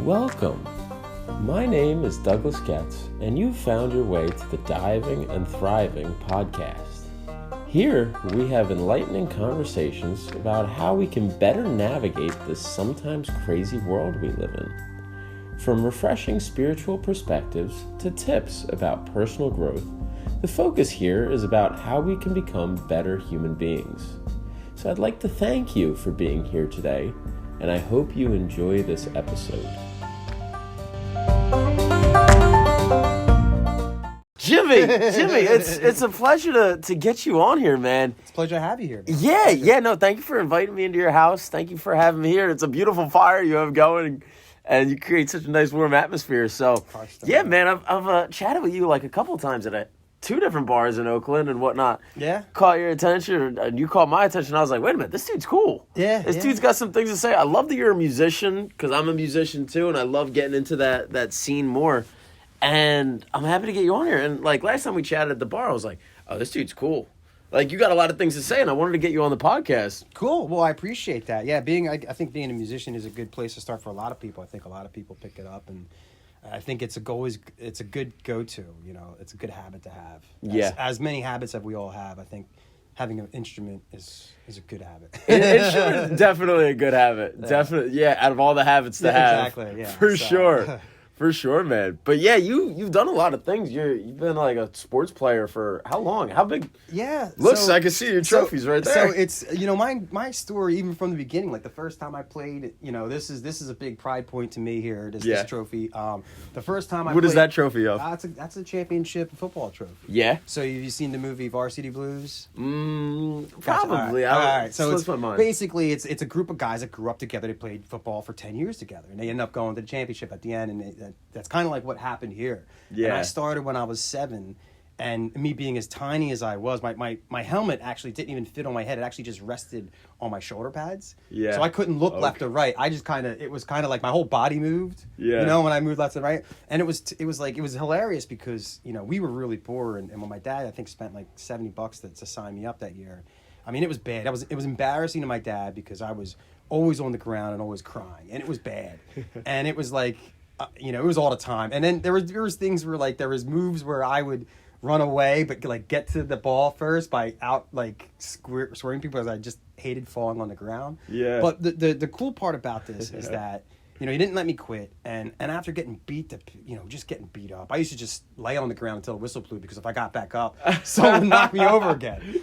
Welcome. My name is Douglas Getz, and you've found your way to the Diving and Thriving podcast. Here, we have enlightening conversations about how we can better navigate this sometimes crazy world we live in. From refreshing spiritual perspectives to tips about personal growth, the focus here is about how we can become better human beings. So I'd like to thank you for being here today, and I hope you enjoy this episode. Jimmy, it's a pleasure to get you on here, man. It's a pleasure to have you here, man. Yeah, no, thank you for inviting me into your house. Thank you for having me here. It's a beautiful fire you have going, and you create such a nice warm atmosphere. So, yeah, man, I've chatted with you like a couple of times at two different bars in Oakland and whatnot. Yeah. Caught your attention, and you caught my attention. I was like, wait a minute, this dude's cool. Yeah. This dude's got some things to say. I love that you're a musician, because I'm a musician too, and I love getting into that scene more. And I'm happy to get you on here. And like last time we chatted at the bar, I was like, oh, this dude's cool. Like, you got a lot of things to say, and I wanted to get you on the podcast. Cool. Well, I appreciate that. Yeah, I think being a musician is a good place to start for a lot of people. I think a lot of people pick it up, and I think it's a good go-to. You know, it's a good habit to have. As many habits as we all have, I think having an instrument is a good habit. An instrument is definitely a good habit. Yeah. Definitely, out of all the habits to have. Exactly, yeah. For sure. For sure, man. But yeah, you've done a lot of things. You've been like a sports player for how long? How big? Yeah. I can see your trophies right there. So it's, my story, even from the beginning, like the first time I played, this is a big pride point to me here, this trophy. The first time I played. What is that trophy of? That's a championship football trophy. Yeah. So have you seen the movie Varsity Blues? Probably. All right. So it's my mind. Basically, it's a group of guys that grew up together. They played football for 10 years together, and they end up going to the championship at the end, and that's kind of like what happened here. Yeah. And I started when I was 7, and me being as tiny as I was, my helmet actually didn't even fit on my head. It actually just rested on my shoulder pads. Yeah. So I couldn't look left or right. I just it was kind of like my whole body moved. Yeah. When I moved left and right. And it was hilarious because, we were really poor, and when my dad, I think, spent like $70 to sign me up that year. I mean, it was bad. It was embarrassing to my dad because I was always on the ground and always crying, and it was bad. And it was like, it was all the time. And then there was things where, like, there was moves where I would run away, but like get to the ball first by swearing people, because I just hated falling on the ground. Yeah. But the cool part about this is that, he didn't let me quit. And after getting just getting beat up, I used to just lay on the ground until the whistle blew, because if I got back up, someone would knock me over again.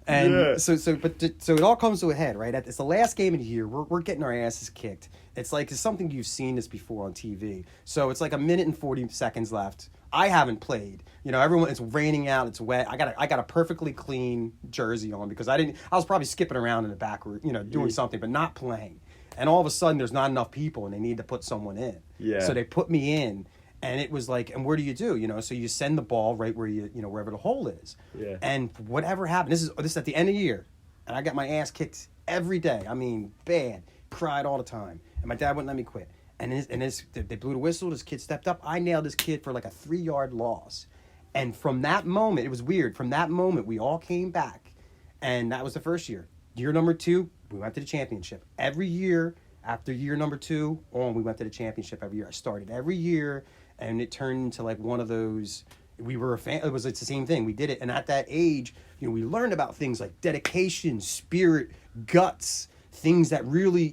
And so it all comes to a head, right? It's the last game of the year. We're getting our asses kicked. It's something you've seen this before on TV. So it's like a minute and 40 seconds left. I haven't played. It's raining out. It's wet. I got a perfectly clean jersey on, because I was probably skipping around in the back, doing something, but not playing. And all of a sudden, there's not enough people, and they need to put someone in. Yeah. So they put me in, and it was like, and what do? So you send the ball right where wherever the hole is. Yeah. And whatever happened, this is at the end of the year, and I got my ass kicked every day. I mean, bad. Cried all the time. And my dad wouldn't let me quit. And they blew the whistle. This kid stepped up. I nailed this kid for like a 3-yard loss. And from that moment, it was weird. From that moment, we all came back. And that was the first year. Year number 2, we went to the championship. Every year, after year number 2 on, we went to the championship every year. I started every year, and it turned into like one of those. We were a fan. It's the same thing. We did it. And at that age, we learned about things like dedication, spirit, guts, things that really,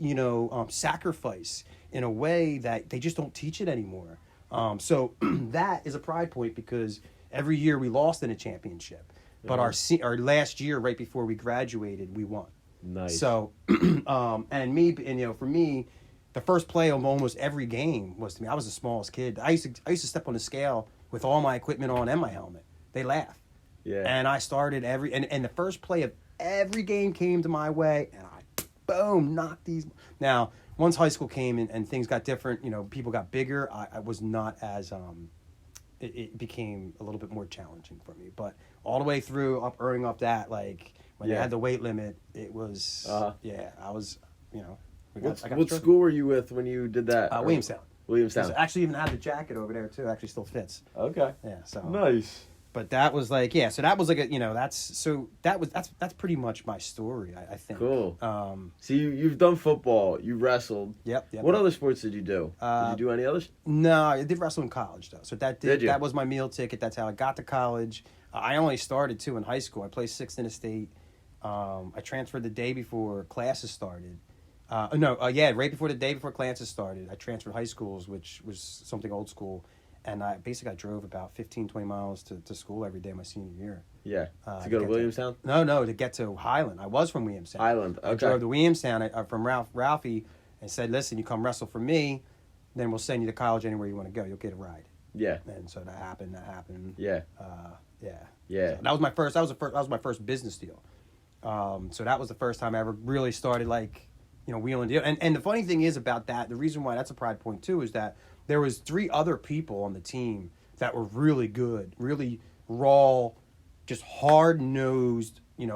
sacrifice in a way that they just don't teach it anymore. So that is a pride point, because every year we lost in a championship. But our last year, right before we graduated, we won. Nice. So, for me, the first play of almost every game was to me. I was the smallest kid. I used to step on the scale with all my equipment on and my helmet. They laugh. Yeah. And I started and the first play of every game came to my way, and I, boom, knocked these. Now, once high school came and things got different, people got bigger, I was not as, it became a little bit more challenging for me. But all the way through, earning up that, like, when they had the weight limit, it was, I was, What school were you with when you did that? Williamstown. Williamstown. I actually even have the jacket over there, too. It actually still fits. Okay. Yeah, so. Nice. But that was like, yeah, so that was like that's pretty much my story, I think. Cool. So you've done football, you wrestled. Yep. What other sports did you do? Did you do any others? No, I did wrestle in college, though. So Did you? that was my meal ticket. That's how I got to college. I only started, too, in high school. I played sixth in the state. I transferred the day before classes started. Right before the day before classes started. I transferred high schools, which was something old school. And I drove about 15, 20 miles to school every day my senior year. Yeah. To go to Williamstown? No, to get to Highland. I was from Williamstown. Highland, okay. I drove to Williamstown from Ralphie and said, listen, you come wrestle for me, then we'll send you to college anywhere you want to go. You'll get a ride. Yeah. And so that happened. Yeah. So that was my first business deal. So that was the first time I ever really started wheeling deal. And the funny thing is about that, the reason why that's a pride point too is that there was 3 other people on the team that were really good, really raw, just hard-nosed, we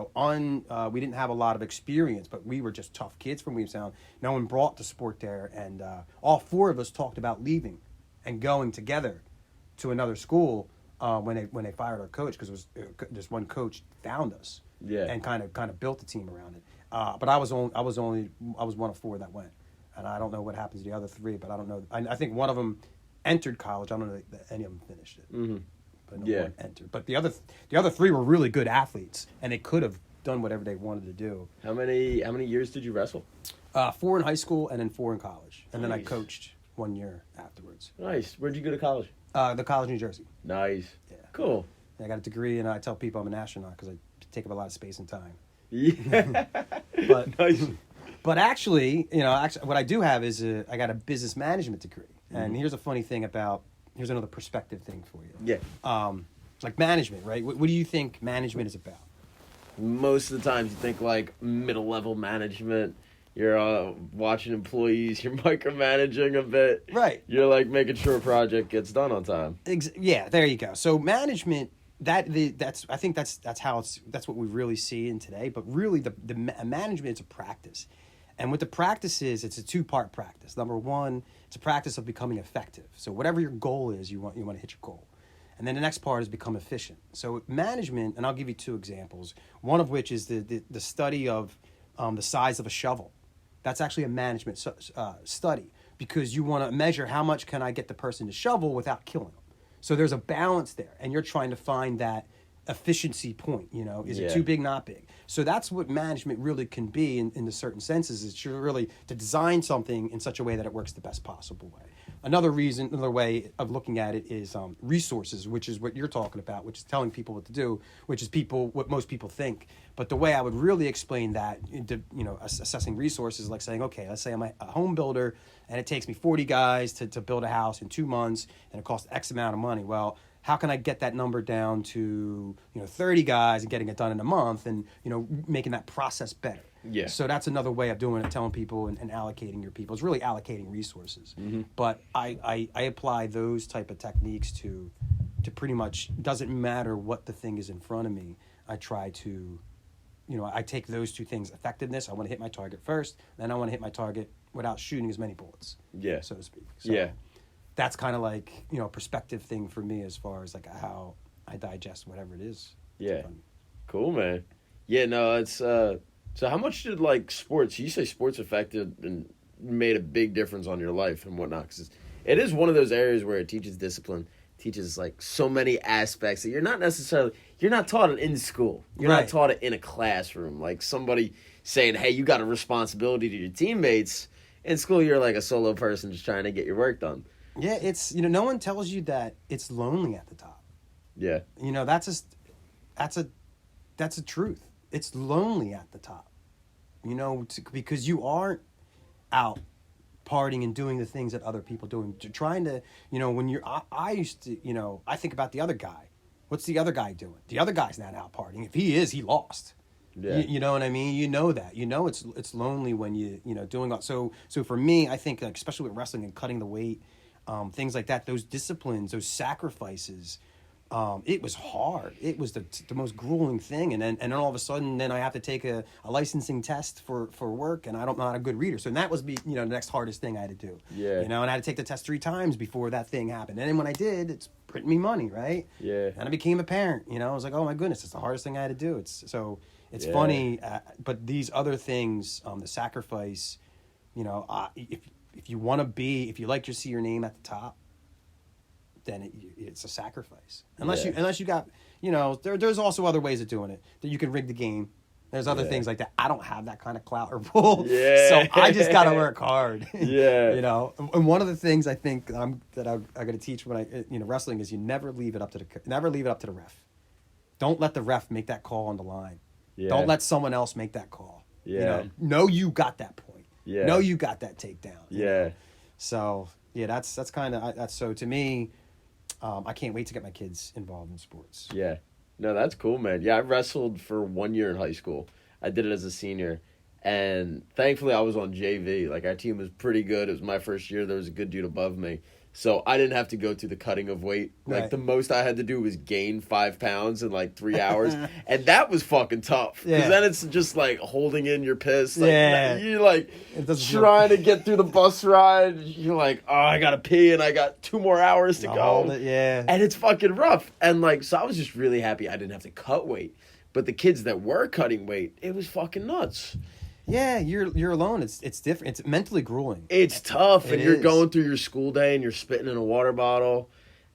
didn't have a lot of experience, but we were just tough kids from Williamstown. No one brought the sport there, and all 4 of us talked about leaving and going together to another school when they fired our coach, because this one coach found us and kind of built the team around it. But I was one of 4 that went. And I don't know what happens to the other 3, but I don't know. I think one of them entered college. I don't know that any of them finished it. Mm-hmm. But no one entered. But the other 3 were really good athletes, and they could have done whatever they wanted to do. How many years did you wrestle? 4 in high school and then 4 in college. And nice. Then I coached 1 year afterwards. Nice. Where'd you go to college? The college in New Jersey. Nice. Yeah. Cool. I got a degree, and I tell people I'm an astronaut because I take up a lot of space and time. Yeah. But nice. But actually, what I do have is I got a business management degree. And here's here's another perspective thing for you. Yeah. Like management, right? What do you think management is about? Most of the times you think like middle level management. You're watching employees. You're micromanaging a bit. Right. You're like making sure a project gets done on time. Yeah, there you go. So management. I think that's what we really see in today. But really, the management is a practice. And what the practice is, it's a 2-part practice. Number 1, it's a practice of becoming effective. So whatever your goal is, you want to hit your goal. And then the next part is become efficient. So management, and I'll give you 2 examples. One of which is the study of the size of a shovel. That's actually a management study, because you want to measure how much can I get the person to shovel without killing them. So there's a balance there, and you're trying to find that efficiency point. Is it too big, not big? So that's what management really can be in the certain senses. It's really to design something in such a way that it works the best possible way. Another way of looking at it is resources, which is what you're talking about, which is telling people what to do, which is what most people think. But the way I would really explain that, assessing resources, like saying, okay, let's say I'm a home builder and it takes me 40 guys to build a house in 2 months and it costs X amount of money. Well, how can I get that number down to 30 guys and getting it done in a month and making that process better? Yeah. So that's another way of doing it, telling people and allocating your people. It's really allocating resources. Mm-hmm. But I apply those type of techniques to pretty much, doesn't matter what the thing is in front of me. I try to, I take those 2 things, effectiveness. I want to hit my target first, then I want to hit my target without shooting as many bullets. Yeah. So to speak. So yeah. That's kind of like, a perspective thing for me as far as like how I digest whatever it is. Yeah. Cool, man. Yeah, no, it's so how much did like sports, you say sports affected and made a big difference on your life and whatnot? Because it is one of those areas where it teaches discipline, teaches like so many aspects that you're not taught it in school. You're right. not taught it in a classroom. Like somebody saying, hey, you got a responsibility to your teammates. In school, you're like a solo person just trying to get your work done. Yeah, it's, no one tells you that it's lonely at the top. Yeah. That's a truth. It's lonely at the top, because you aren't out partying and doing the things that other people doing. Trying to, when you're, I used to, I think about the other guy. What's the other guy doing? The other guy's not out partying. If he is, he lost. Yeah. You know what I mean? You know that. It's lonely when doing all. So for me, I think especially with wrestling and cutting the weight, things like that, those disciplines, those sacrifices, it was hard. It was the most grueling thing. And then all of a sudden, then I have to take a licensing test for work, and I'm not a good reader. So that was the next hardest thing I had to do. Yeah. And I had to take the test 3 times before that thing happened. And then when I did, it's printing me money, right? Yeah. And I became a parent. I was like, oh my goodness, it's the hardest thing I had to do. It's funny, but these other things, the sacrifice, if you want to if you like to see your name at the top, then it's a sacrifice. Unless you got, there's also other ways of doing it, that you can rig the game. There's other things like that. I don't have that kind of clout or pull. Yeah. So I just got to work hard. Yeah. And one of the things I think that I'm going to teach when wrestling is you never leave it up to the ref. Don't let the ref make that call on the line. Yeah. Don't let someone else make that call. Yeah. Know you got that point. Yeah. Know you got that takedown. Yeah. So yeah, that's kind of that's so to me. I can't wait to get my kids involved in sports. Yeah. No, that's cool, man. Yeah, I wrestled for 1 year in high school. I did it as a senior. And thankfully, I was on JV. Like, our team was pretty good. It was my first year. There was a good dude above me. So I didn't have to go through the cutting of weight. Like, the most I had to do was gain 5 pounds in, 3 hours. And that was fucking tough. Because then it's just, holding in your piss. You're, trying to get through the bus ride. You're like, oh, I got to pee, and I got 2 more hours to go. And it's fucking rough. And, so I was just really happy I didn't have to cut weight. But the kids that were cutting weight, it was fucking nuts. Yeah, you're alone. It's different. It's mentally grueling. It's tough, and you're going through your school day, and you're spitting in a water bottle,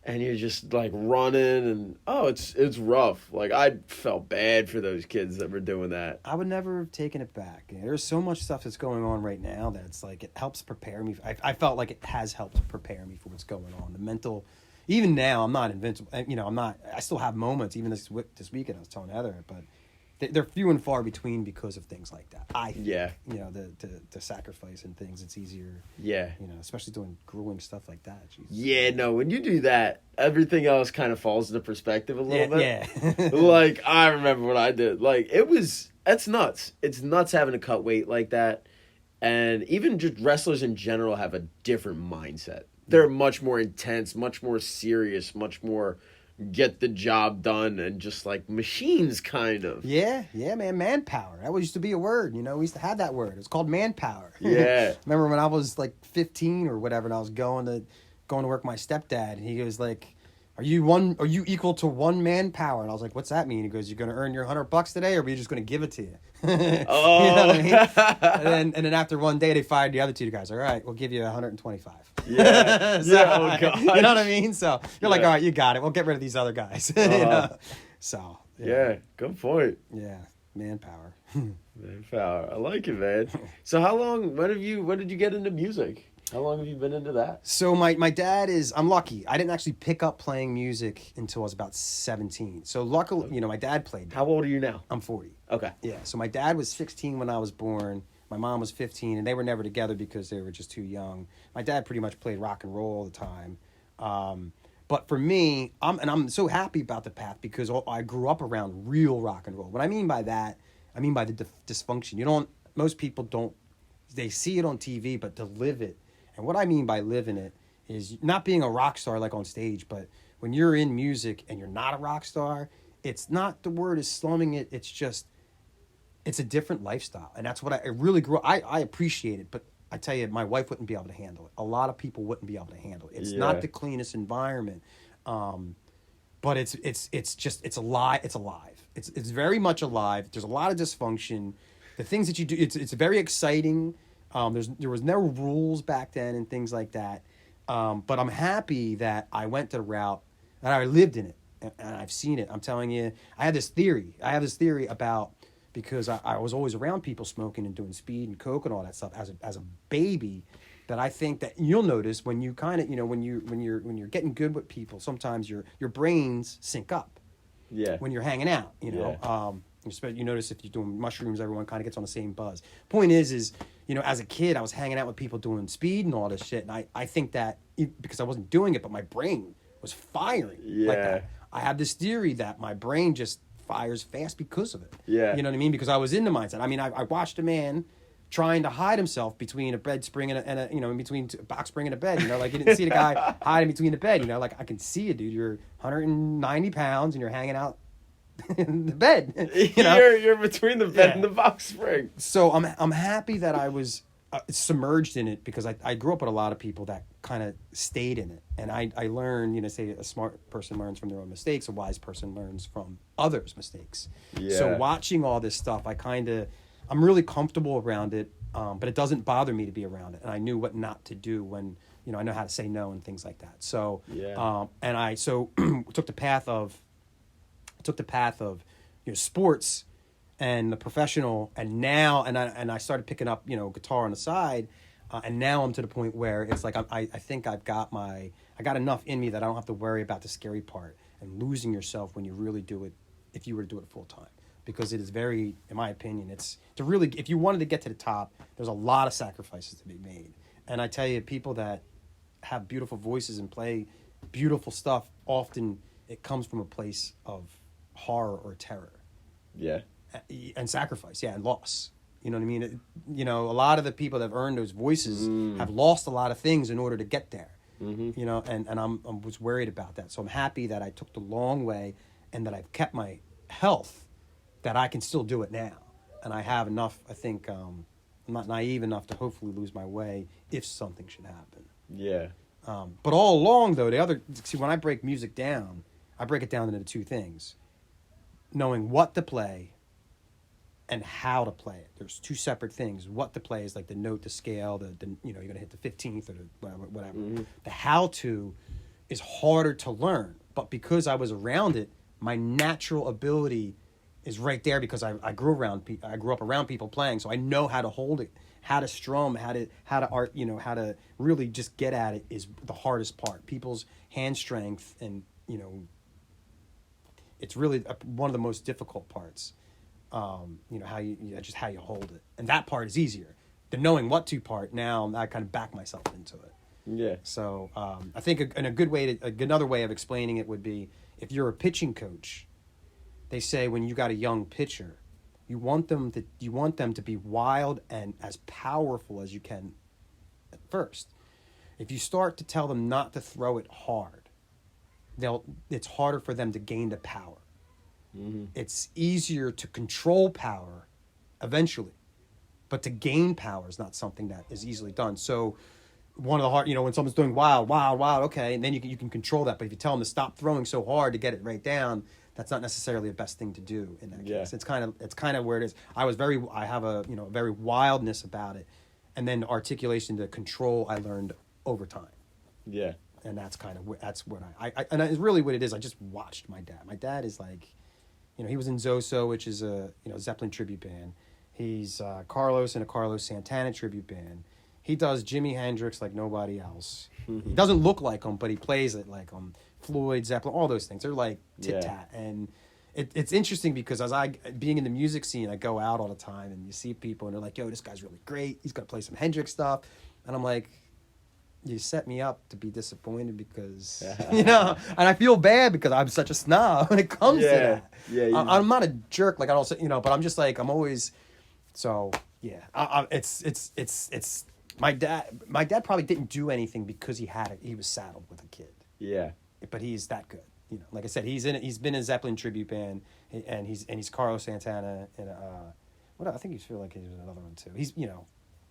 and you're just running, and it's rough. I felt bad for those kids that were doing that. I would never have taken it back. There's so much stuff that's going on right now that it's it helps prepare me. I felt like it has helped prepare me for what's going on. The mental. Even now, I'm not invincible. I'm not. I still have moments. Even this weekend, I was telling Heather, but. They're few and far between because of things like that. The sacrifice and things, it's easier. Yeah. Especially doing grueling stuff like that. Jesus. Yeah, no, when you do that, everything else kind of falls into perspective a little bit. Yeah. I remember what I did. That's nuts. It's nuts having to cut weight like that. And even just wrestlers in general have a different mindset. They're much more intense, much more serious, much more get the job done, and just machines, kind of. Yeah, man, manpower. That used to be a word, we used to have that word. It's called manpower. Yeah. Remember when I was 15 or whatever, and I was going to work with my stepdad, and he goes are you equal to one manpower? And I was like, what's that mean? He goes, you're going to earn your $100 today, or are you just going to give it to you? Oh. You know what I mean? and then after one day, they fired the other 2 guys. All right, we'll give you 125. Yeah. Oh God. You know what I mean? So you're all right, you got it. We'll get rid of these other guys. So. Yeah, good point. Yeah, manpower. Manpower. I like it, man. So when did you get into music? How long have you been into that? So my dad I'm lucky. I didn't actually pick up playing music until I was about 17. So luckily, my dad played. How old are you now? I'm 40. Okay. Yeah. So my dad was 16 when I was born. My mom was 15, and they were never together because they were just too young. My dad pretty much played rock and roll all the time. But for me, I'm so happy about the path because I grew up around real rock and roll. What I mean by that, I mean by the dysfunction. Most people don't, they see it on TV, but to live it. And what I mean by living it is not being a rock star on stage, but when you're in music and you're not a rock star, it's not the word is slumming it. It's just, it's a different lifestyle. And that's what I really grew up. I appreciate it, but I tell you, my wife wouldn't be able to handle it. A lot of people wouldn't be able to handle it. It's not the cleanest environment. But it's alive. It's alive. It's very much alive. There's a lot of dysfunction. The things that you do, it's very exciting. There was no rules back then and things like that. But I'm happy that I went the route and I lived in it and I've seen it. I'm telling you, I have this theory about, because I was always around people smoking and doing speed and coke and all that stuff as a baby, that I think that you'll notice when you kind of, when you're getting good with people, sometimes your brains sync up. Yeah. When you're hanging out, you notice if you're doing mushrooms, everyone kind of gets on the same buzz. Point is, as a kid, I was hanging out with people doing speed and all this shit, and I think that because I wasn't doing it, but my brain was firing like that. I have this theory that my brain just fires fast because of it. Yeah. You know what I mean? Because I was in the mindset. I mean, I watched a man trying to hide himself between a bed spring and a in between a box spring and a bed. Like you didn't see the guy hiding between the bed. Like I can see you, dude. You're 190 pounds and you're hanging out in the bed. You're between the bed and the box spring. So I'm happy that I was submerged in it, because I grew up with a lot of people that kind of stayed in it, and I learned, say a smart person learns from their own mistakes, a wise person learns from others' mistakes. So watching all this stuff, I'm really comfortable around it, but it doesn't bother me to be around it, and I knew what not to do when I know how to say no and things like that. So and I took the path of sports and the professional, and now I started picking up guitar on the side, and now I'm to the point where it's like I think I got enough in me that I don't have to worry about the scary part and losing yourself when you really do it, if you were to do it full time, because it is very, in my opinion, it's to really, if you wanted to get to the top, there's a lot of sacrifices to be made. And I tell you, people that have beautiful voices and play beautiful stuff, often it comes from a place of horror or terror. Yeah. And sacrifice, and loss. You know what I mean? A lot of the people that have earned those voices have lost a lot of things in order to get there. Mm-hmm. And I was worried about that. So I'm happy that I took the long way, and that I've kept my health, that I can still do it now. And I have enough, I think, I'm not naive enough to hopefully lose my way if something should happen. Yeah. But all along, though, when I break music down, I break it down into two things. Knowing what to play and how to play it. There's two separate things. What to play is like the note, the scale, the you're going to hit the 15th or the whatever. Mm-hmm. The how to is harder to learn. But because I was around it, my natural ability is right there, because I grew up around people playing, so I know how to hold it, how to strum, how to art, how to really just get at it is the hardest part. People's hand strength and it's really one of the most difficult parts. How you hold it, and that part is easier. The knowing what to part, now I kind of back myself into it. Yeah. So I think another way of explaining it would be, if you're a pitching coach, they say when you got a young pitcher, you want them to be wild and as powerful as you can at first. If you start to tell them not to throw it hard, it's harder for them to gain the power. Mm-hmm. It's easier to control power eventually, but to gain power is not something that is easily done. So one of the hard, when someone's doing wild, okay, and then you can control that. But if you tell them to stop throwing so hard to get it right down, that's not necessarily the best thing to do in that case. It's kind of where it is. I have a very wildness about it, and then articulation to control I learned over time. Yeah. And that's what and it's really what it is. I just watched my dad. My dad is like, he was in Zoso, which is a Zeppelin tribute band. He's Carlos in a Carlos Santana tribute band. He does Jimi Hendrix like nobody else. Mm-hmm. He doesn't look like him, but he plays it like him. Floyd, Zeppelin, all those things. They're like tit-tat. And it's interesting because being in the music scene, I go out all the time and you see people and they're like, yo, this guy's really great. He's going to play some Hendrix stuff. And I'm like, you set me up to be disappointed because, and I feel bad because I'm such a snob when it comes to that. Yeah, I'm not a jerk, like I don't say, but I'm just like, I'm always, so yeah. It's my dad probably didn't do anything because he was saddled with a kid. Yeah. But he's that good. Like I said, he's been in a Zeppelin tribute band, and he's Carlos Santana in I think he's feel like he's in another one too. He's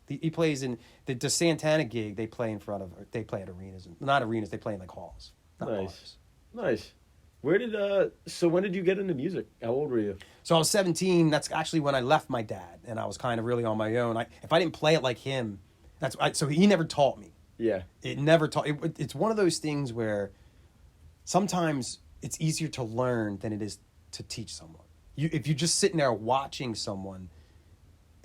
he plays in the Santana gig. They play at arenas, not arenas. They play in like halls. Nice. When did you get into music? How old were you? So I was 17. That's actually when I left my dad, and I was kind of really on my own. If I didn't play it like him, so he never taught me. Yeah. It never taught. It's one of those things where sometimes it's easier to learn than it is to teach someone. If you're just sitting there watching someone,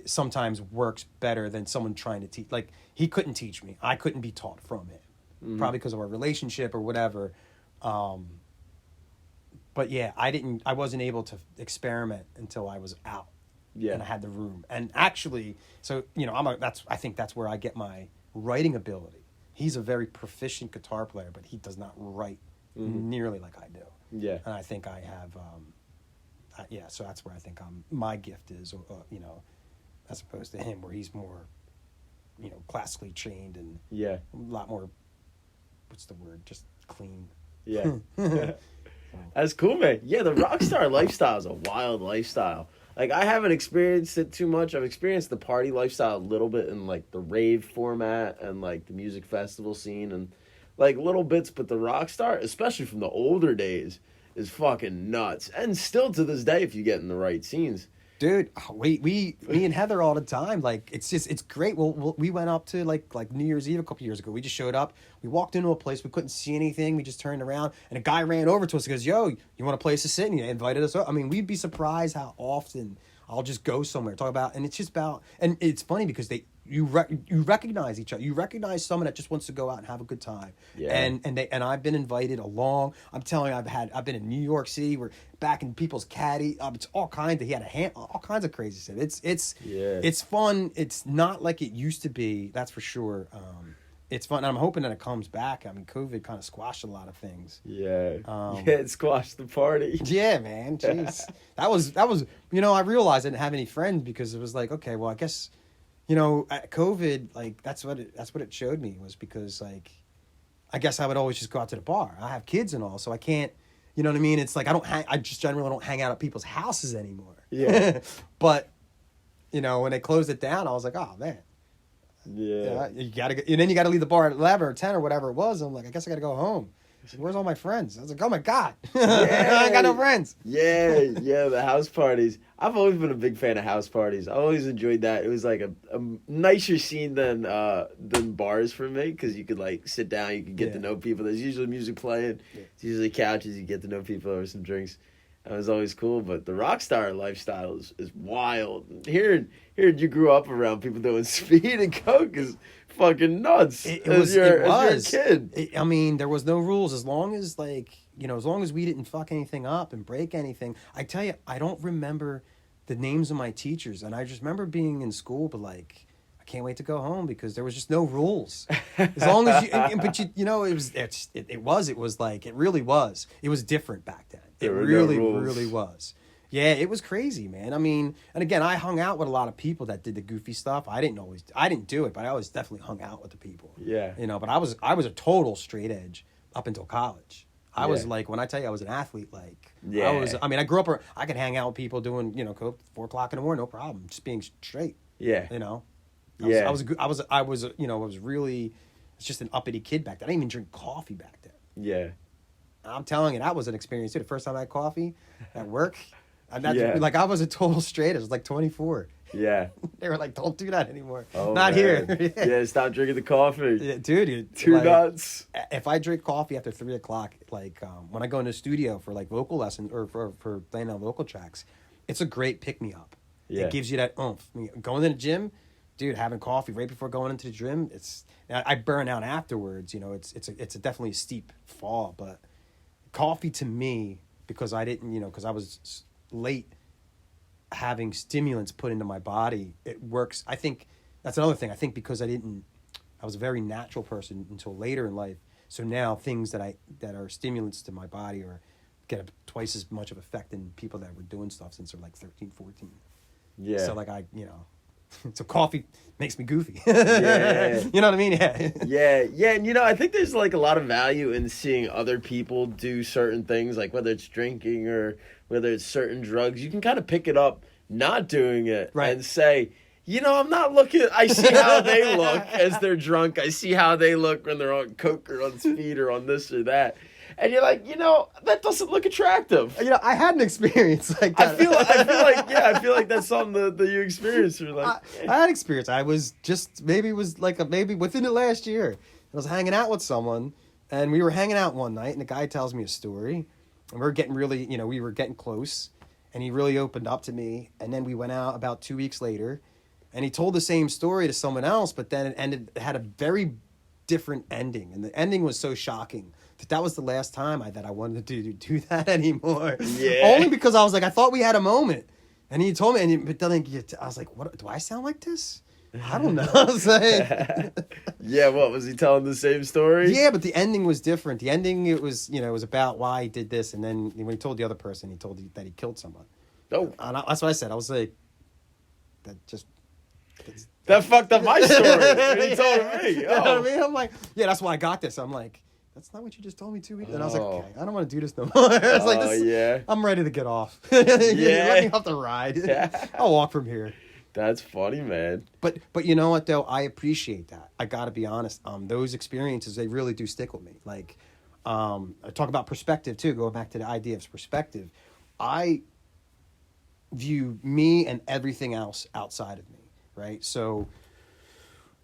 sometimes works better than someone trying to teach. Like, he couldn't teach me. I couldn't be taught from him, probably because of our relationship or whatever. But yeah, I wasn't able to experiment until I was out. Yeah. And I had the room. And actually, so, I think that's where I get my writing ability. He's a very proficient guitar player, but he does not write nearly like I do. Yeah. And I think I have, so that's where I think my gift is, as opposed to him, where he's more, classically trained and Yeah. a lot more, what's the word, just clean. Yeah. That's cool, man. Yeah, the rock star lifestyle is a wild lifestyle. Like, I haven't experienced it too much. I've experienced the party lifestyle a little bit in, like, the rave format and, like, the music festival scene and, like, little bits. But the rock star, especially from the older days, is fucking nuts. And still to this day, if you get in the right scenes. Dude, me and Heather all the time. Like, it's great. We went up to like New Year's Eve a couple years ago. We just showed up. We walked into a place. We couldn't see anything. We just turned around, and a guy ran over to us and goes, "Yo, you want a place to sit?" And he invited us. I mean, we'd be surprised how often I'll just go somewhere, talk about, and it's just about. And it's funny because you recognize each other. You recognize someone that just wants to go out and have a good time. Yeah. And I've been invited along. I'm telling you, I've been in New York City. We're back in people's caddy. It's all kinds of. He had all kinds of crazy stuff. It's fun. It's not like it used to be. That's for sure. It's fun. I'm hoping that it comes back. I mean, COVID kind of squashed a lot of things. Yeah. It squashed the party. Yeah, man. Jeez. that was. I realized I didn't have any friends because it was like, okay, well, I guess. COVID, like, that's what it showed me, was because, like, I guess I would always just go out to the bar. I have kids and all, so I can't, you know what I mean? It's like, I just generally don't hang out at people's houses anymore. Yeah. But, when they closed it down, I was like, oh, man. Yeah. You gotta go, and then you gotta leave the bar at 11 or 10 or whatever it was. I'm like, I guess I gotta go home. Where's all my friends? I was like, oh my God. Yeah. I ain't got no friends. Yeah, the house parties. I've always been a big fan of house parties. I always enjoyed that. It was like a nicer scene than bars for me, because you could, like, sit down, you could get to know people. There's usually music playing. Yeah. It's usually couches, you get to know people over some drinks. That was always cool. But the rock star lifestyle is wild. Hearing you grew up around people doing speed and coke is fucking nuts. It was. As you're a kid. I mean, there was no rules as long as, like, as long as we didn't fuck anything up and break anything. I tell you, I don't remember the names of my teachers, and I just remember being in school, but, like, I can't wait to go home because there was just no rules. As long as it was like, it really was. It was different back then. It really was. Yeah, it was crazy, man. I mean, and again, I hung out with a lot of people that did the goofy stuff. I didn't do it, but I always definitely hung out with the people. Yeah. But I was a total straight edge up until college. I was like, when I tell you I was an athlete, like, yeah. I grew up, I could hang out with people doing, coke 4 o'clock in the morning, no problem. Just being straight. Yeah. I was really, it's just an uppity kid back then. I didn't even drink coffee back then. Yeah. I'm telling you, that was an experience too. The first time I had coffee at work, like, I was a total straight. I was like 24. Yeah. They were like, don't do that anymore. Oh, Not man. here. Yeah, stop drinking the coffee. Yeah, dude. Too nuts. If I drink coffee after 3 o'clock, like, when I go into the studio for, like, vocal lessons or for playing on vocal tracks, it's a great pick-me-up. Yeah. It gives you that oomph. I mean, going to the gym, dude, having coffee right before going into the gym, I burn out afterwards. It's definitely a steep fall, but coffee to me, because I didn't, because I was late having stimulants put into my body, it works. I think that's another thing. I think because I was a very natural person until later in life. So now things that are stimulants to my body get twice as much of effect than people that were doing stuff since they're like 13, 14. Yeah. So like so coffee makes me goofy. Yeah. You know what I mean? Yeah. Yeah. And I think there's, like, a lot of value in seeing other people do certain things, like whether it's drinking or whether it's certain drugs. You can kind of pick it up not doing it, right, and say, I'm not looking. I see how they look as they're drunk. I see how they look when they're on coke or on speed or on this or that. And you're like, that doesn't look attractive. I had an experience like that. I feel like that's something that you experienced. You're like, I had experience. I was just, maybe within the last year, I was hanging out with someone, and we were hanging out one night, and the guy tells me a story, and we were getting really, we were getting close, and he really opened up to me, and then we went out about 2 weeks later, and he told the same story to someone else, but then it had a very different ending, and the ending was so shocking that was the last time that I wanted to do that anymore. Yeah. Only because I was like, I thought we had a moment, and he told me, but then I was like, what, do I sound like this? I don't know. I was like, yeah, what was he telling the same story? Yeah, but the ending was different. The ending, it was about why he did this, and then when he told the other person, he told that he killed someone. Oh, and that's what I said. I was like, that just That fucked up my story. You told me. You know what I mean? I'm like, yeah, that's why I got this. I'm like, that's not what you just told me 2 weeks ago. And I was like, okay, I don't want to do this no more. I was like, this, I'm ready to get off. Let me off the ride. Yeah. I'll walk from here. That's funny, man. But you know what, though? I appreciate that. I got to be honest. Those experiences, they really do stick with me. Like, I talk about perspective, too, going back to the idea of perspective. I view me and everything else outside of me, right? So,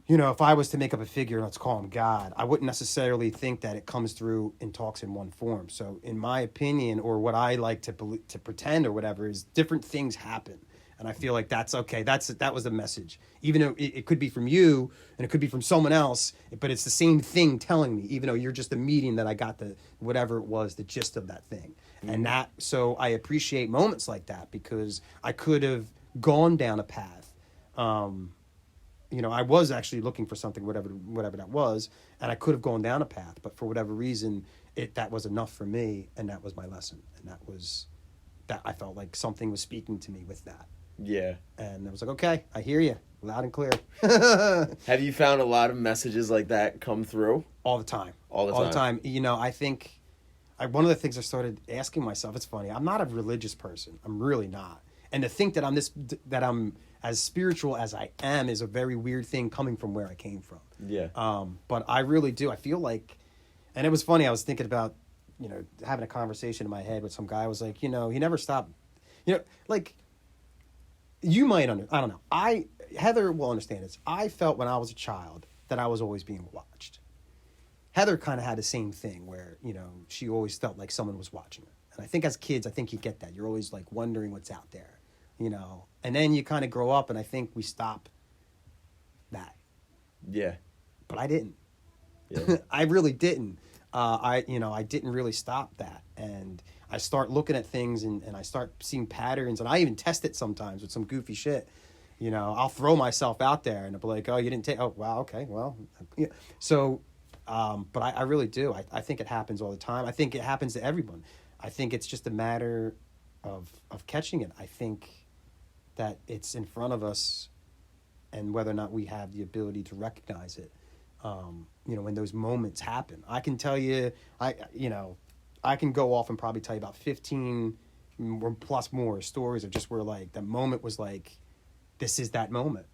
you know, if I was to make up a figure, let's call him God, I wouldn't necessarily think that it comes through and talks in one form. So in my opinion, or what I like to pretend or whatever, is different things happen. And I feel like that's okay. That was the message. Even though it could be from you and it could be from someone else, but it's the same thing telling me, even though you're just a medium that I got the, whatever it was, the gist of that thing. And so I appreciate moments like that, because I could have gone down a path. You know, I was actually looking for something, whatever that was, and I could have gone down a path, but for whatever reason, that was enough for me, and that was my lesson. And that I felt like something was speaking to me with that. Yeah. And I was like, okay, I hear you loud and clear. Have you found a lot of messages like that come through? All the time. All the time. You know, I think one of the things I started asking myself, it's funny, I'm not a religious person. I'm really not. And to think that I'm as spiritual as I am is a very weird thing coming from where I came from. Yeah. But I really do. I feel like, and it was funny, I was thinking about, you know, having a conversation in my head with some guy. I was like, you know, he never stopped, you know, like, you might I don't know. Heather will understand this. I felt when I was a child that I was always being watched. Heather kind of had the same thing where, you know, she always felt like someone was watching her. And I think as kids, you get that. You're always like wondering what's out there, you know. And then you kind of grow up, and I think we stop that. Yeah. But I didn't. Yeah. I really didn't. I didn't really stop that. And I start looking at things and I start seeing patterns, and I even test it sometimes with some goofy shit. You know, I'll throw myself out there and I'll be like, oh, you didn't take, oh, wow, okay, well. Yeah. So, but I really do. I think it happens all the time. I think it happens to everyone. I think it's just a matter of catching it. I think that it's in front of us, and whether or not we have the ability to recognize it. You know, when those moments happen, I can tell you, I can go off and probably tell you about 15 or plus more stories of just where like the moment was like, this is that moment.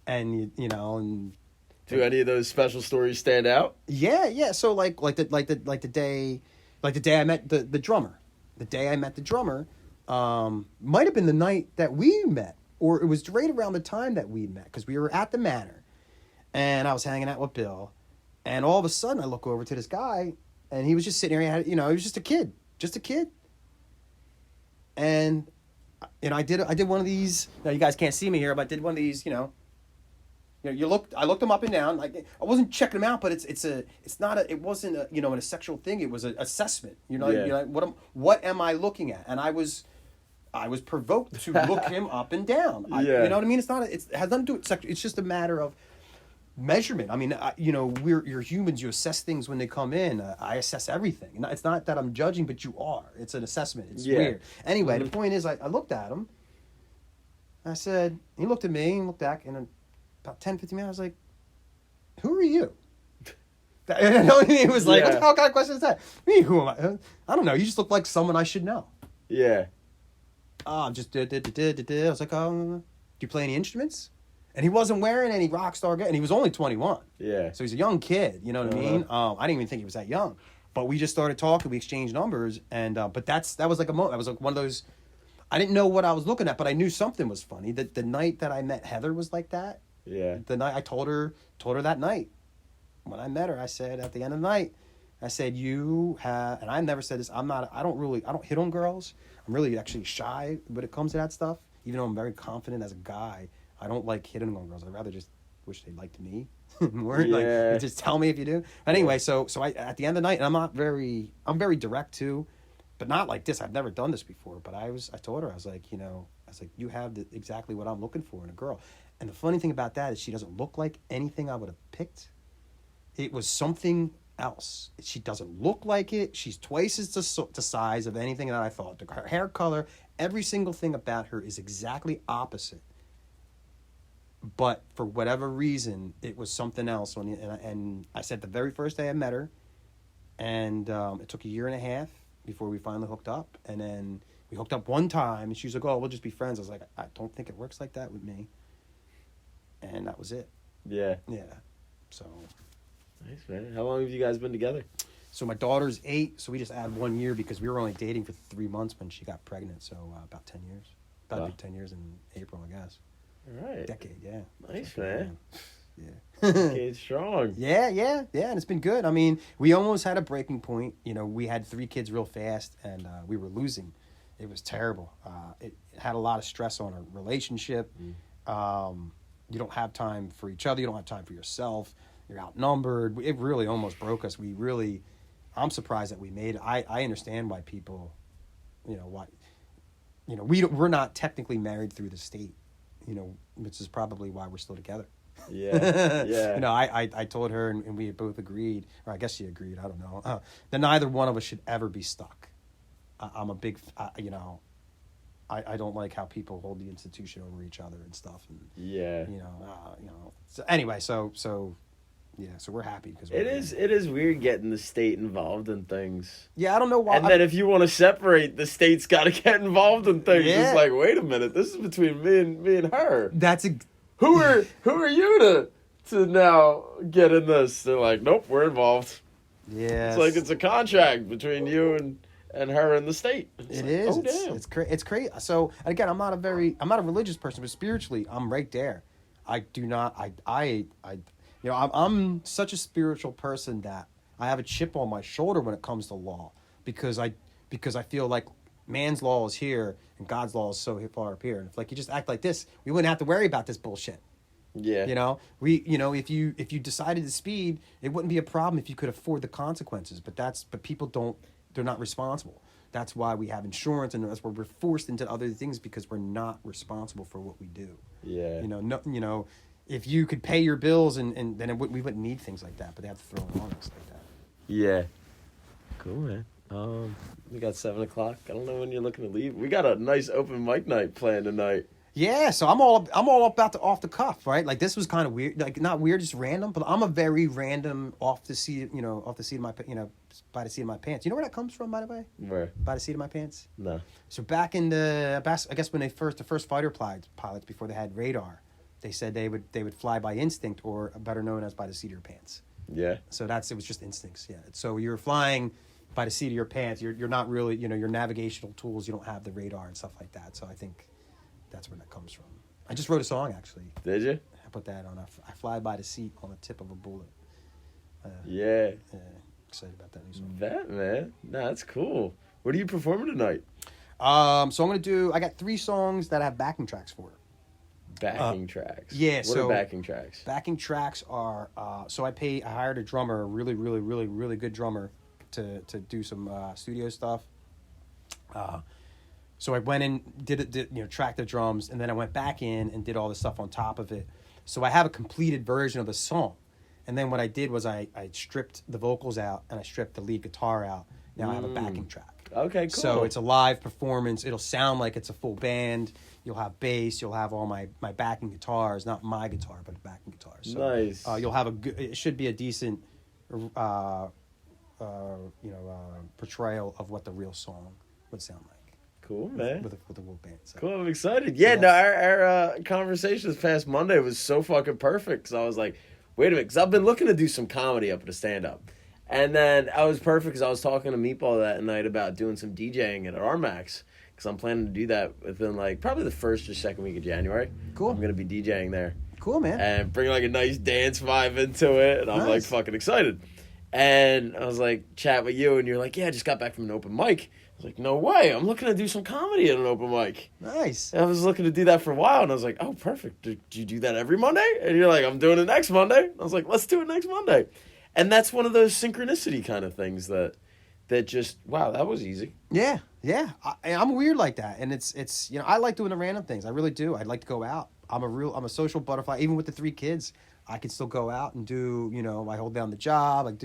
And you know, and do any of those special stories stand out? Yeah. So like the day I met the drummer. The day I met the drummer, might have been the night that we met, or it was right around the time that we met, because we were at the Manor, and I was hanging out with Bill, and all of a sudden I look over to this guy, and he was just sitting there. He was just a kid, and I did one of these. Now you guys can't see me here, but I did one of these. I looked him up and down. Like, I wasn't checking him out, but it wasn't a sexual thing. It was an assessment. Yeah. What am I looking at? And I was provoked to look him up and down. Yeah. You know what I mean? It has nothing to do with sex. It's just a matter of measurement. I mean, you're humans. You assess things when they come in. I assess everything. And it's not that I'm judging, but you are. It's an assessment. It's weird. Anyway, The point is, I looked at him. I said, he looked at me and looked back, and about 10, 15 minutes, I was like, who are you? He was like, what the hell kind of question is that? Me, who am I? I don't know. You just look like someone I should know. Yeah. I'm just I was like, do you play any instruments? And he wasn't wearing any rock star gear, and he was only 21. Yeah. So he's a young kid, you know what I mean? I didn't even think he was that young. But we just started talking, we exchanged numbers, and but that was like a moment. That was like one of those, I didn't know what I was looking at, but I knew something was funny. The night that I met Heather was like that. Yeah. The night I told her that night. When I met her, I said at the end of the night, I said, you have, and I never said this, I don't hit on girls. I'm really actually shy when it comes to that stuff. Even though I'm very confident as a guy, I don't like hitting on girls. I'd rather just wish they liked me more. Yeah. Like, just tell me if you do. But anyway, so I at the end of the night, and I'm very direct too, but not like this. I've never done this before. But I told her, I was like, you have exactly what I'm looking for in a girl. And the funny thing about that is she doesn't look like anything I would have picked. It was something else. She doesn't look like it. She's twice as the size of anything that I thought. Her hair color, every single thing about her is exactly opposite But for whatever reason, it was something else. And I said the very first day I met her, and it took a year and a half before we finally hooked up. And then we hooked up one time, and she was like, "Oh, we'll just be friends." I was like, "I don't think it works like that with me." And that was it. Yeah. Yeah. So. Nice, man. How long have you guys been together? So my daughter's 8, so we just add 1 year because we were only dating for 3 months when she got pregnant. So about 10 years. About to be 10 years in April, I guess. All right. Decade, yeah. Nice, man. Yeah. Decade strong. Yeah, and it's been good. I mean, we almost had a breaking point. We had 3 kids real fast, and we were losing. It was terrible. It had a lot of stress on our relationship. You don't have time for each other. You don't have time for yourself. You're outnumbered. It really almost broke us. I'm surprised that we made it. I understand why people, we're not technically married through the state, which is probably why we're still together. Yeah, yeah. I told her, and we both agreed, or I guess she agreed, I don't know, that neither one of us should ever be stuck. I'm a big, I don't like how people hold the institution over each other and stuff. And, yeah. So anyway, so we're happy because it is weird getting the state involved in things. Yeah, I don't know why. And then if you want to separate, the state's got to get involved in things. Yeah. It's like, wait a minute, this is between me and her. That's who are you to now get in this? They're like, nope, we're involved. Yeah, it's like it's a contract between you and her and the state. It is. Oh, damn. It's crazy. So again, I'm not a religious person, but spiritually, I'm right there. I do not. I'm such a spiritual person that I have a chip on my shoulder when it comes to law because I feel like man's law is here and God's law is so far up here. And if you just act like this, we wouldn't have to worry about this bullshit. Yeah. If you decided to speed, it wouldn't be a problem if you could afford the consequences. But people don't. They're not responsible. That's why we have insurance, and that's why we're forced into other things because we're not responsible for what we do. Yeah. If you could pay your bills, and then we wouldn't need things like that, but they have to throw it on us like that. Yeah. Cool, man. We got 7 o'clock. I don't know when you're looking to leave. We got a nice open mic night planned tonight. Yeah, so I'm all about the off the cuff, right? Like this was kind of weird, like not weird, just random. But I'm a very random off the seat of my, by the seat of my pants. You know where that comes from, by the way? Where? By the seat of my pants. No. So back in I guess when the first fighter pilots before they had radar, they said they would fly by instinct, or better known as by the seat of your pants. Yeah. So it was just instincts. Yeah. So you're flying by the seat of your pants. You're not really, your navigational tools. You don't have the radar and stuff like that. So I think that's where that comes from. I just wrote a song, actually. Did you? I put that on. I fly by the seat on the tip of a bullet. Yeah. Excited about that new song. That, man. Nah, that's cool. What are you performing tonight? So I'm going to I got 3 songs that I have backing tracks for. Backing tracks? Yeah. What are backing tracks? Backing tracks are, so I hired a drummer, a really, really, really, really good drummer to do some studio stuff. So I went in, did tracked the drums, and then I went back in and did all the stuff on top of it. So I have a completed version of the song. And then what I did was I stripped the vocals out and I stripped the lead guitar out. Now I have a backing track. Okay, cool. So it's a live performance. It'll sound like it's a full band. You'll have bass. You'll have all my backing guitars, not my guitar, but a backing guitar. So, nice. You'll have it should be a decent, portrayal of what the real song would sound like. Cool, man. With a full band. So. Cool, I'm excited. Yeah, no, our conversation this past Monday was so fucking perfect because I was like, wait a minute, because I've been looking to do some comedy up at a stand-up. And then I was perfect because I was talking to Meatball that night about doing some DJing at RMAX because I'm planning to do that within probably the first or second week of January. Cool. I'm going to be DJing there. Cool, man. And bring a nice dance vibe into it. And I'm fucking excited. And I was chat with you and you're like, yeah, I just got back from an open mic. I was like, no way. I'm looking to do some comedy at an open mic. Nice. And I was looking to do that for a while. And I was like, oh, perfect. Do you do that every Monday? And you're like, I'm doing it next Monday. I was like, let's do it next Monday. And that's one of those synchronicity kind of things that just, wow, that was easy. Yeah. I'm weird like that. And it's I like doing the random things. I really do. I'd like to go out. I'm a social butterfly. Even with the 3 kids, I can still go out and do, I hold down the job.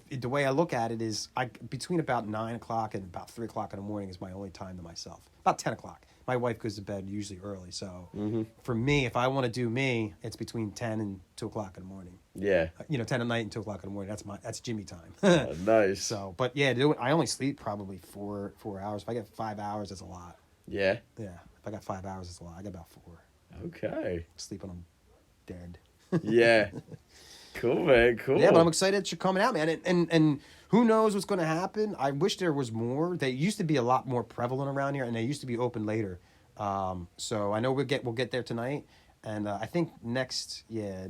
The way I look at it is between about 9 o'clock and about 3 o'clock in the morning is my only time to myself. About 10 o'clock. my wife goes to bed usually early. So Mm-hmm. for me, if I want to do me, it's between 10 and 2 o'clock in the morning. Yeah. 10 at night and 2 o'clock in the morning. That's Jimmy time. Oh, nice. So, but yeah, I only sleep probably 4 hours. If I get 5 hours, that's a lot. Yeah. Yeah. If I got 5 hours, it's a lot. I got about 4. Okay. Sleep when I'm dead. Yeah. Cool, man. Cool. Yeah, but I'm excited that you're coming out, man. And who knows what's going to happen? I wish there was more. They used to be a lot more prevalent around here, and they used to be open later. So I know we'll get there tonight. And I think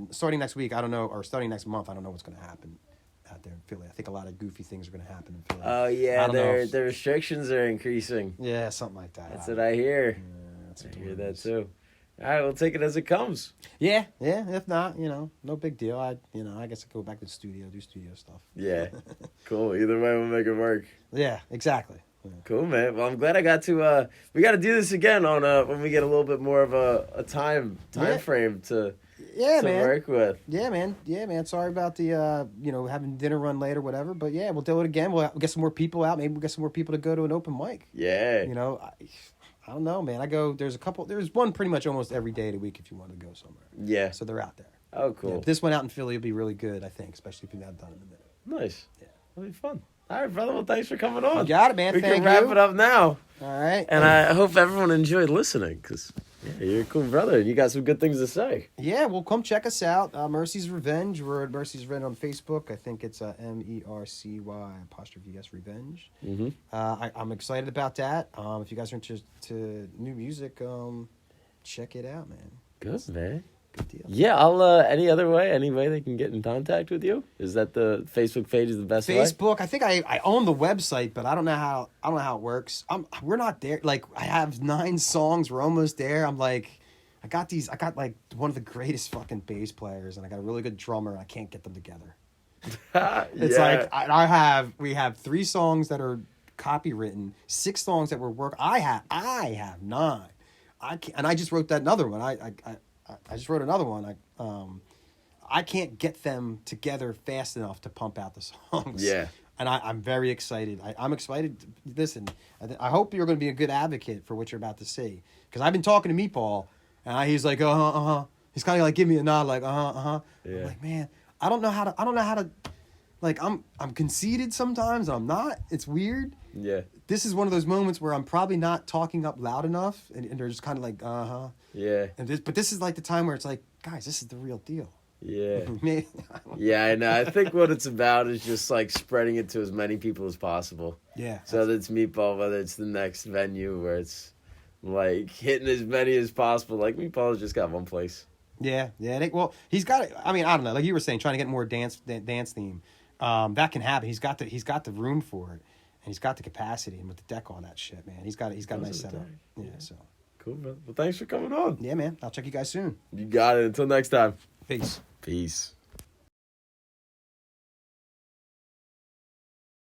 starting next week, I don't know, or starting next month, I don't know what's going to happen out there in Philly. I think a lot of goofy things are going to happen in Philly. Oh, yeah. The restrictions are increasing. Yeah, something like that. That's what I hear. Yeah, that's what I hear that too. All right, we'll take it as it comes. Yeah. If not, no big deal. I guess I go back to the studio, do studio stuff. Yeah. Cool. Either way, we'll make it work. Yeah, exactly. Yeah. Cool, man. Well, I'm glad I got to. We got to do this again on when we get a little bit more of a time frame to work with. Yeah, man. Sorry about the having dinner run late or whatever, but yeah, we'll do it again. We'll get some more people out. Maybe we'll get some more people to go to an open mic. Yeah. I don't know, man. There's one pretty much almost every day of the week if you want to go somewhere. Yeah. So they're out there. Oh, cool. Yeah, if this one out in Philly will be really good, I think, especially if you haven't done it in a minute. Nice. Yeah. It'll be fun. All right, brother. Well, thanks for coming on. You got it, man. We Thank can wrap you. it up now. All right. And I hope everyone enjoyed listening because you're a cool brother and you got some good things to say. Yeah, well, come check us out. Mercy's Revenge. We're at Mercy's Revenge on Facebook. I think it's MERCY ' Revenge. Mm-hmm. I'm excited about that. If you guys are interested to new music, check it out, man. Good, man. Good deal. Yeah, I'll any way they can get in contact with you? Is that the Facebook page is the best way? Facebook, I think I own the website, but I don't know how it works. We're not there. Like I have 9 songs, we're almost there. I'm like I got like one of the greatest fucking bass players and I got a really good drummer and I can't get them together. It's like we have 3 songs that are copywritten, 6 songs that were work. I have 9. I just wrote that another one. I just wrote another one. I can't get them together fast enough to pump out the songs. Yeah. And I'm very excited. I'm excited. Listen, I hope you're going to be a good advocate for what you're about to see. Because I've been talking to Meatball, and he's like, He's kind of like, give me a nod, like, Yeah. I'm like, man, I don't know how to. Like, I'm conceited sometimes, and I'm not. It's weird. Yeah. This is one of those moments where I'm probably not talking up loud enough, and they're just kind of like, Yeah. But this is like the time where it's like, guys, this is the real deal. Yeah. Me- Yeah, I know. I think what it's about is just like spreading it to as many people as possible. Yeah. So whether it's Meatball, whether it's the next venue where it's like hitting as many as possible. Like Meatball's just got one place. Yeah. Well, he's got it. I mean, I don't know. Like you were saying, trying to get more dance theme. That can happen. He's got the room for it, and he's got the capacity, and with the deck, all that shit, man. He's got a nice setup. Yeah. So. Cool, man. Well, thanks for coming on. Yeah, man. I'll check you guys soon. You got it. Until next time. Peace. Peace.